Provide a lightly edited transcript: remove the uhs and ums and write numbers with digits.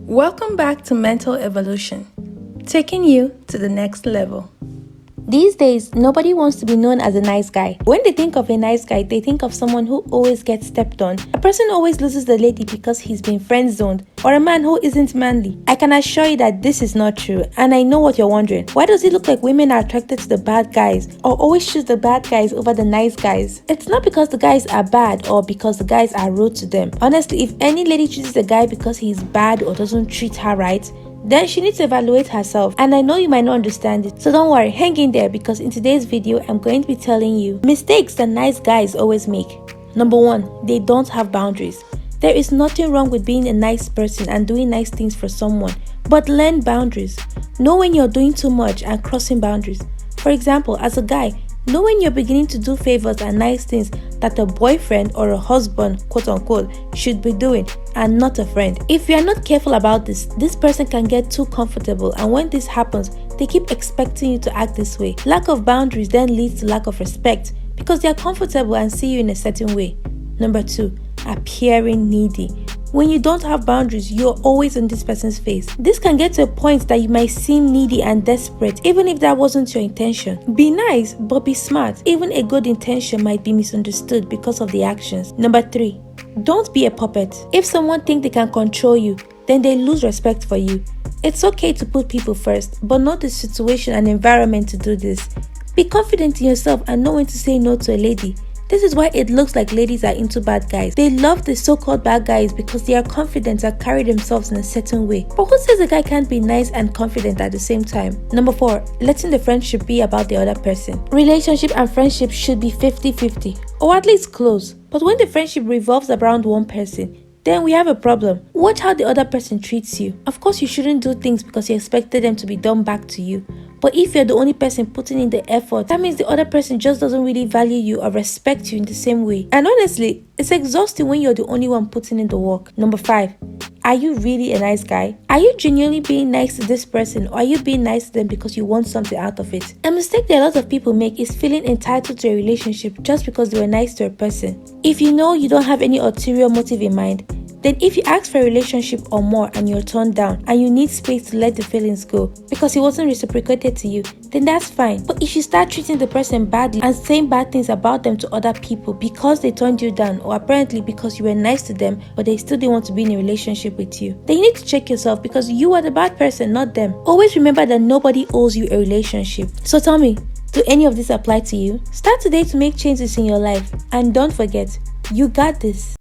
Welcome back to Mental Evolution, taking you to the next level. These days, nobody wants to be known as a nice guy. When they think of a nice guy, they think of someone who always gets stepped on. A person always loses the lady because he's been friend-zoned, or a man who isn't manly. I can assure you that this is not true, and I know what you're wondering. Why does it look like women are attracted to the bad guys, or always choose the bad guys over the nice guys? It's not because the guys are bad or because the guys are rude to them. Honestly, if any lady chooses a guy because he's bad or doesn't treat her right, then she needs to evaluate herself, and I know you might not understand it, so don't worry, hang in there, because in today's video I'm going to be telling you mistakes that nice guys always make. Number 1, they don't have boundaries. There is nothing wrong with being a nice person and doing nice things for someone, but learn boundaries. Know when you're doing too much and crossing boundaries. For example, as a guy, know when you're beginning to do favors and nice things that a boyfriend or a husband, quote unquote, should be doing and not a friend. If you are not careful about this person can get too comfortable, and when this happens, they keep expecting you to act this way. Lack of boundaries then leads to lack of respect because they are comfortable and see you in a certain way. Number 2, appearing needy. When you don't have boundaries, you're always on this person's face. This can get to a point that you might seem needy and desperate, even if that wasn't your intention. Be nice, but be smart. Even a good intention might be misunderstood because of the actions. Number 3, don't be a puppet. If someone thinks they can control you, then they lose respect for you. It's okay to put people first, but not the situation and environment to do this. Be confident in yourself and know when to say no to a lady. This is why it looks like ladies are into bad guys. They love the so-called bad guys because they are confident and carry themselves in a certain way. But who says a guy can't be nice and confident at the same time? Number 4, letting the friendship be about the other person. Relationship and friendship should be 50-50, or at least close. But when the friendship revolves around one person, then we have a problem. Watch how the other person treats you. Of course, you shouldn't do things because you expected them to be done back to you. But if you're the only person putting in the effort, that means the other person just doesn't really value you or respect you in the same way. And honestly, it's exhausting when you're the only one putting in the work. Number 5, are you really a nice guy? Are you genuinely being nice to this person, or are you being nice to them because you want something out of it? A mistake that a lot of people make is feeling entitled to a relationship just because they were nice to a person. If you know you don't have any ulterior motive in mind, then if you ask for a relationship or more and you're turned down and you need space to let the feelings go because it wasn't reciprocated to you, then that's fine. But if you start treating the person badly and saying bad things about them to other people because they turned you down, or apparently because you were nice to them but they still didn't want to be in a relationship with you, then you need to check yourself, because you are the bad person, not them. Always remember that nobody owes you a relationship. So tell me, do any of this apply to you? Start today to make changes in your life, and don't forget, you got this.